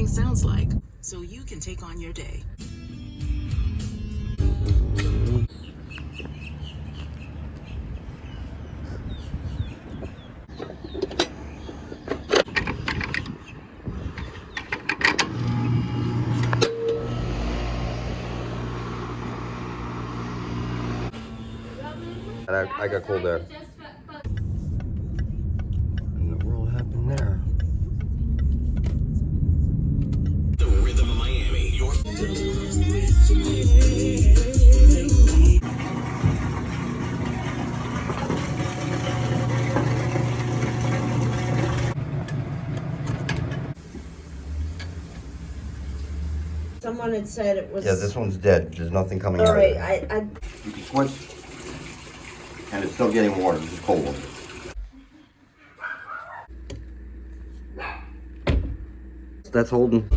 everything sounds like, so you can take on your day. I got cold there. What in the world happened there? The Rhythm of Miami. Someone had said it was. Yeah, this one's dead. There's nothing coming All out right, of it. You can switch, and it's still getting water. This is cold water. That's holding.